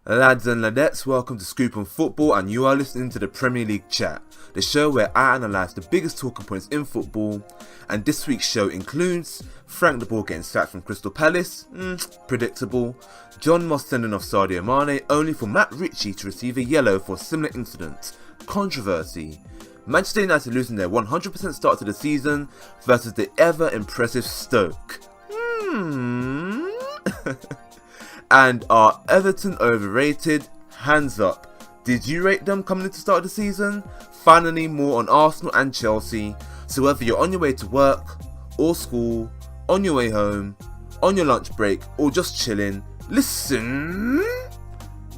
Lads and ladettes, welcome to Scoop on Football, and you are listening to the Premier League Chat, the show where I analyse the biggest talking points in football. And this week's show includes Frank de Boer getting sacked from Crystal Palace, predictable, John Moss sending off Sadio Mane only for Matt Ritchie to receive a yellow for a similar incident, controversy, Manchester United losing their 100% start to the season versus the ever impressive Stoke. And are Everton overrated? Hands up. Did you rate them coming into the start of the season? Finally, more on Arsenal and Chelsea. So whether you're on your way to work, or school, on your way home, on your lunch break, or just chilling, listen.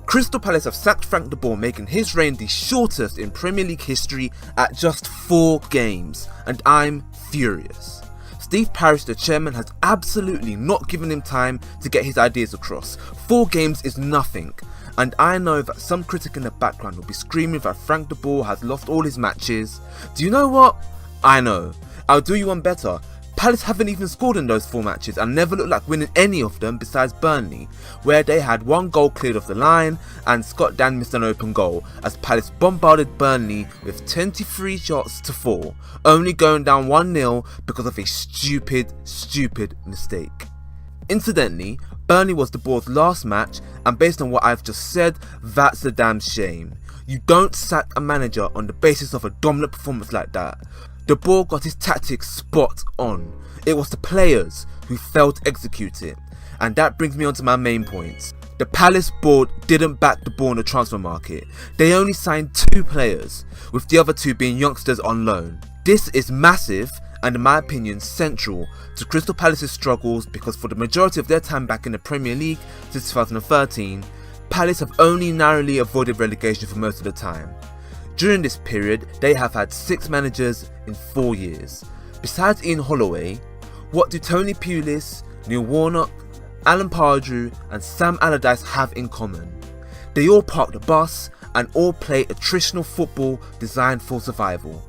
Crystal Palace have sacked Frank de Boer, making his reign the shortest in Premier League history at just 4 games. And I'm furious. Steve Parish, the chairman, has absolutely not given him time to get his ideas across. 4 games is nothing, and I know that some critic in the background will be screaming that Frank de Boer has lost all his matches. Do you know what? I know. I'll do you one better. Palace haven't even scored in those 4 matches and never looked like winning any of them besides Burnley, where they had 1 goal cleared off the line and Scott Dan missed an open goal as Palace bombarded Burnley with 23 shots to 4, only going down 1-0 because of a stupid mistake. Incidentally, Burnley was de Boer's last match, and based on what I've just said, that's a damn shame. You don't sack a manager on the basis of a dominant performance like that. De Boer got his tactics spot on. It was the players who failed to execute it. And that brings me on to my main points. The Palace board didn't back de Boer in the transfer market. They only signed 2 players, with the other 2 being youngsters on loan. This is massive and, in my opinion, central to Crystal Palace's struggles, because for the majority of their time back in the Premier League since 2013, Palace have only narrowly avoided relegation for most of the time. During this period, they have had 6 managers in 4 years. Besides Ian Holloway, what do Tony Pulis, Neil Warnock, Alan Pardew and Sam Allardyce have in common? They all park the bus and all play attritional football designed for survival.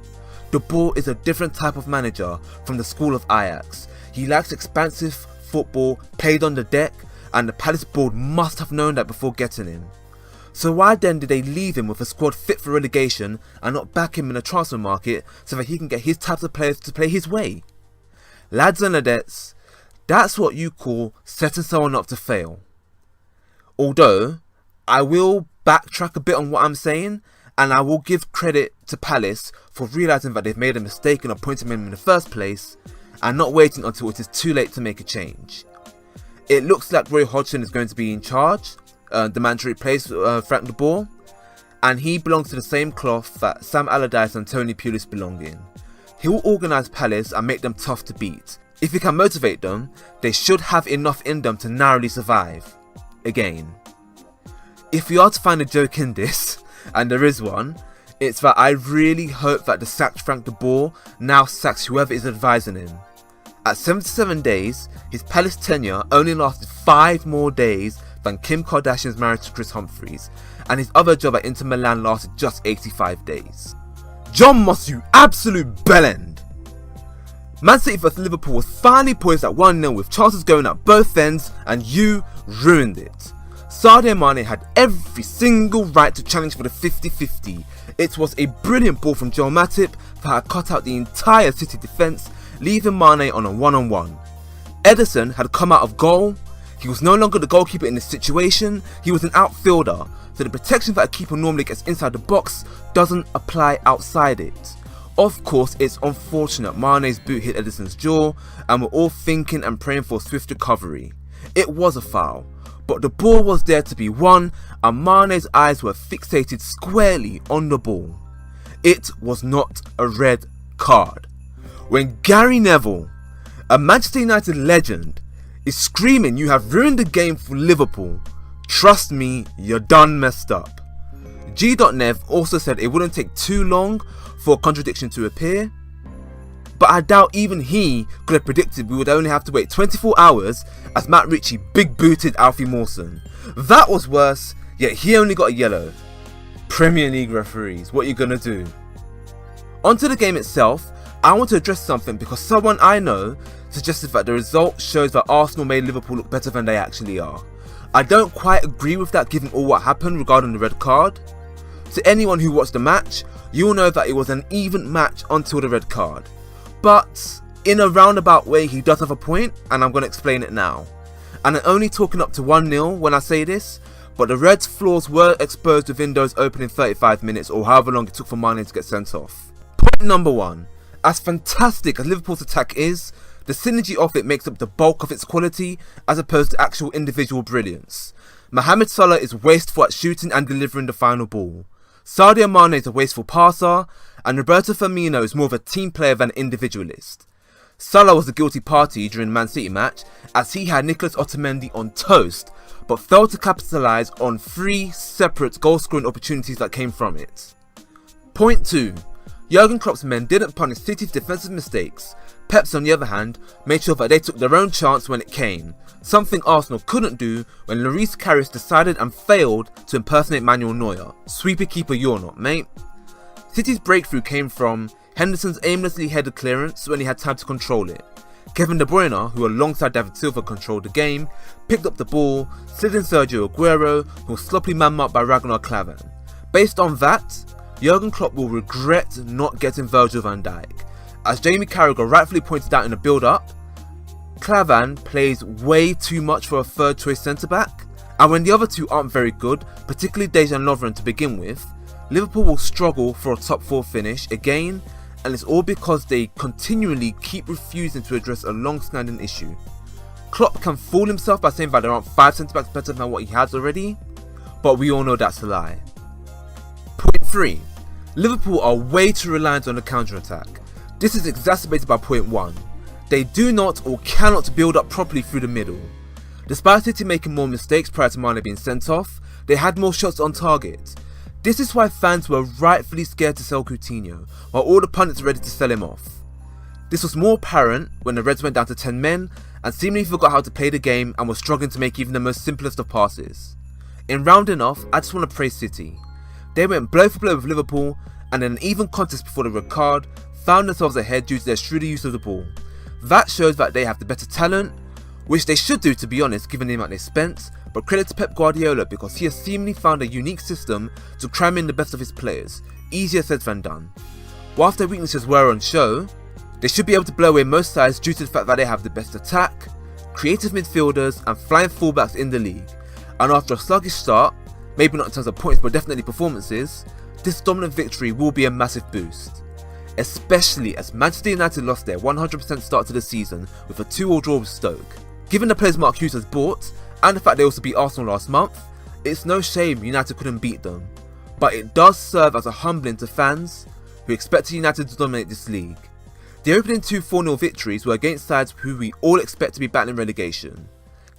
De Boer is a different type of manager from the school of Ajax. He likes expansive football played on the deck, and the Palace board must have known that before getting him. So why then did they leave him with a squad fit for relegation and not back him in the transfer market so that he can get his types of players to play his way? Lads and ladettes, that's what you call setting someone up to fail. Although, I will backtrack a bit on what I'm saying, and I will give credit to Palace for realising that they've made a mistake in appointing him in the first place and not waiting until it is too late to make a change. It looks like Roy Hodgson is going to be in charge, the man to replace Frank de Boer, and he belongs to the same cloth that Sam Allardyce and Tony Pulis belong in. He will organise Palace and make them tough to beat. If he can motivate them, they should have enough in them to narrowly survive. Again, if we are to find a joke in this, and there is one, it's that I really hope that the sacked Frank de Boer now sacks whoever is advising him. At 77 days, his Palace tenure only lasted 5 more days than Kim Kardashian's marriage to Chris Humphries, and his other job at Inter Milan lasted just 85 days. John Moss, you absolute bellend! Man City vs Liverpool was finally poised at 1-0 with chances going at both ends, and you ruined it. Sadio Mane had every single right to challenge for the 50-50. It was a brilliant ball from Joel Matip that had cut out the entire City defence, leaving Mane on a 1-on-1. Ederson had come out of goal. He was no longer the goalkeeper in this situation, he was an outfielder, so the protection that a keeper normally gets inside the box doesn't apply outside it. Of course, it's unfortunate Mane's boot hit Ederson's jaw, and we're all thinking and praying for a swift recovery. It was a foul, but the ball was there to be won, and Mane's eyes were fixated squarely on the ball. It was not a red card. When Gary Neville, a Manchester United legend, is screaming you have ruined the game for Liverpool, trust me, you're done messed up. G.Nev also said it wouldn't take too long for a contradiction to appear, but I doubt even he could have predicted we would only have to wait 24 hours as Matt Ritchie big booted Alfie Mawson. That was worse, yet he only got a yellow. Premier League referees, what are you gonna do? Onto the game itself, I want to address something because someone I know suggested that the result shows that Arsenal made Liverpool look better than they actually are. I don't quite agree with that given all what happened regarding the red card. To anyone who watched the match, you will know that it was an even match until the red card. But in a roundabout way he does have a point, and I'm going to explain it now. And I'm only talking up to 1-0 when I say this, but the Reds' flaws were exposed within those opening 35 minutes or however long it took for Mane to get sent off. Point number 1. As fantastic as Liverpool's attack is, the synergy of it makes up the bulk of its quality as opposed to actual individual brilliance. Mohamed Salah is wasteful at shooting and delivering the final ball. Sadio Mane is a wasteful passer, and Roberto Firmino is more of a team player than an individualist. Salah was the guilty party during the Man City match as he had Nicolas Otamendi on toast, but failed to capitalise on 3 separate goal scoring opportunities that came from it. Point 2. Jurgen Klopp's men didn't punish City's defensive mistakes. Pep's, on the other hand, made sure that they took their own chance when it came, something Arsenal couldn't do when Lloris Karius decided and failed to impersonate Manuel Neuer. Sweeper keeper you're not, mate. City's breakthrough came from Henderson's aimlessly headed clearance when he had time to control it. Kevin De Bruyne, who alongside David Silva controlled the game, picked up the ball, slid in Sergio Aguero, who was sloppily man-marked by Ragnar Klavan. Based on that, Jurgen Klopp will regret not getting Virgil van Dijk. As Jamie Carragher rightfully pointed out in the build-up, Klavan plays way too much for a third choice centre-back, and when the other two aren't very good, particularly Dejan Lovren to begin with, Liverpool will struggle for a top 4 finish again, and it's all because they continually keep refusing to address a long-standing issue. Klopp can fool himself by saying that there aren't 5 centre-backs better than what he has already, but we all know that's a lie. Point 3. Liverpool are way too reliant on the counter-attack. This is exacerbated by point 1. They do not or cannot build up properly through the middle. Despite City making more mistakes prior to Mane being sent off, they had more shots on target. This is why fans were rightfully scared to sell Coutinho, while all the pundits were ready to sell him off. This was more apparent when the Reds went down to 10 men and seemingly forgot how to play the game and were struggling to make even the most simplest of passes. In rounding off, I just want to praise City. They went blow for blow with Liverpool, and in an even contest before the red card, found themselves ahead due to their shrewd use of the ball. That shows that they have the better talent, which they should do to be honest given the amount they spent, but credit to Pep Guardiola because he has seemingly found a unique system to cram in the best of his players, easier said than done. Whilst their weaknesses were on show, they should be able to blow away most sides due to the fact that they have the best attack, creative midfielders and flying fullbacks in the league, and after a sluggish start, maybe not in terms of points but definitely performances, this dominant victory will be a massive boost. Especially as Manchester United lost their 100% start to the season with a 2-2 draw with Stoke. Given the players Mark Hughes has bought, and the fact they also beat Arsenal last month, it's no shame United couldn't beat them. But it does serve as a humbling to fans who expected United to dominate this league. The opening 2 4-0 victories were against sides who we all expect to be battling relegation.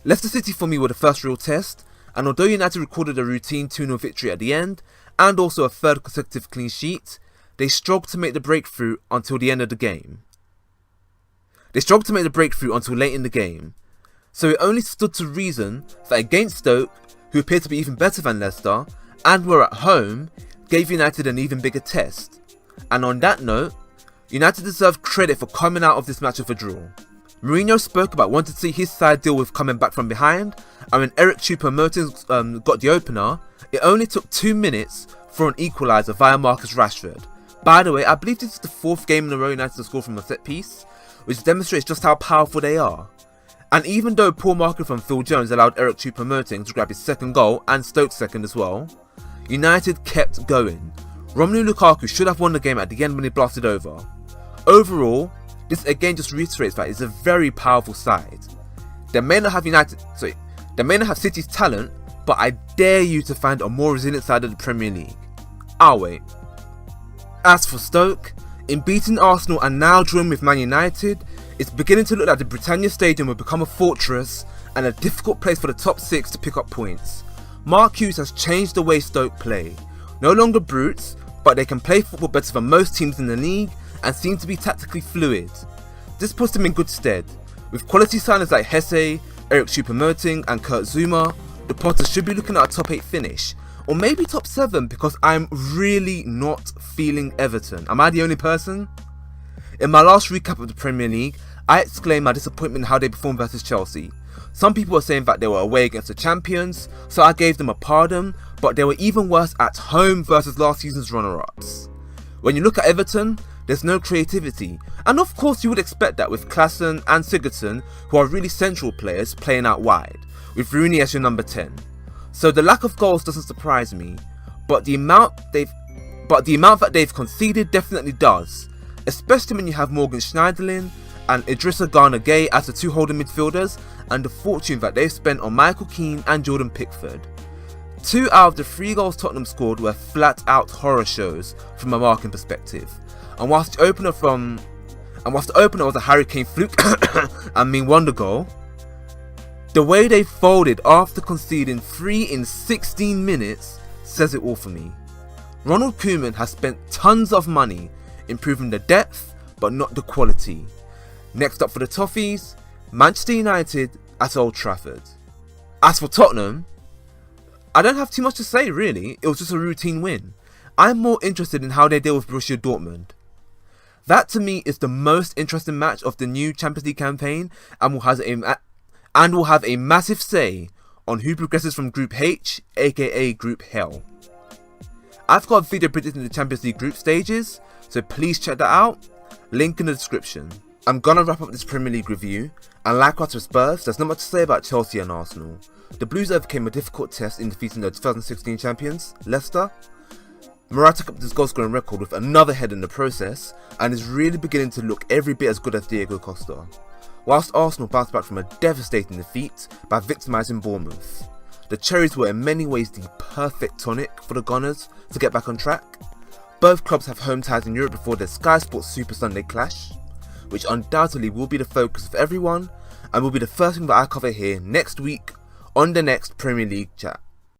Leicester City for me were the first real test, and although United recorded a routine 2-0 victory at the end, and also a third consecutive clean sheet, they struggled to make the breakthrough until the end of the game. They struggled to make the breakthrough until late in the game, so it only stood to reason that against Stoke, who appeared to be even better than Leicester, and were at home, gave United an even bigger test. And on that note, United deserve credit for coming out of this match with a draw. Mourinho spoke about wanting to see his side deal with coming back from behind, and when Eric Choupo-Moting got the opener, it only took 2 minutes for an equaliser via Marcus Rashford. By the way, I believe this is the 4th game in a row United to score from a set piece, which demonstrates just how powerful they are. And even though poor marking from Phil Jones allowed Eric Choupo-Moting to grab his 2nd goal and Stoke's 2nd as well, United kept going. Romelu Lukaku should have won the game at the end when he blasted over. Overall, this again just reiterates that it's a very powerful side. They may not have City's talent, but I dare you to find a more resilient side of the Premier League. I'll wait. As for Stoke, in beating Arsenal and now drawing with Man United, it's beginning to look like the Britannia Stadium will become a fortress and a difficult place for the top 6 to pick up points. Mark Hughes has changed the way Stoke play. No longer brutes, but they can play football better than most teams in the league and seem to be tactically fluid. This puts them in good stead. With quality signers like Hesse, Eric Choupo-Moting and Kurt Zouma, the Potters should be looking at a top 8 finish. Or maybe top 7 because I'm really not feeling Everton. Am I the only person? In my last recap of the Premier League, I exclaimed my disappointment in how they performed versus Chelsea. Some people were saying that they were away against the champions, so I gave them a pardon, but they were even worse at home versus last season's runner-ups. When you look at Everton, there's no creativity, and of course you would expect that with Klaassen and Sigurdsson, who are really central players, playing out wide, with Rooney as your number 10. So the lack of goals doesn't surprise me, but the amount that they've conceded definitely does, especially when you have Morgan Schneiderlin and Idrissa Gana Gueye as the two holding midfielders, and the fortune that they've spent on Michael Keane and Jordan Pickford. 2 out of the 3 goals Tottenham scored were flat out horror shows from a marking perspective. And whilst the opener was a Harry Kane fluke and wonder goal, the way they folded after conceding 3 in 16 minutes says it all for me. Ronald Koeman has spent tons of money improving the depth but not the quality. Next up for the Toffees, Manchester United at Old Trafford. As for Tottenham, I don't have too much to say really, it was just a routine win. I'm more interested in how they deal with Borussia Dortmund. That to me is the most interesting match of the new Champions League campaign and will have a massive say on who progresses from Group H, aka Group Hell. I've got a video predicting the Champions League group stages, so please check that out, link in the description. I'm gonna wrap up this Premier League review, and likewise for Spurs, there's not much to say about Chelsea and Arsenal. The Blues overcame a difficult test in defeating the 2016 champions, Leicester. Morata took up this goal scoring record with another head in the process, and is really beginning to look every bit as good as Diego Costa. Whilst Arsenal bounced back from a devastating defeat by victimising Bournemouth. The Cherries were in many ways the perfect tonic for the Gunners to get back on track. Both clubs have home ties in Europe before their Sky Sports Super Sunday clash, which undoubtedly will be the focus of everyone and will be the first thing that I cover here next week on the next Premier League chat.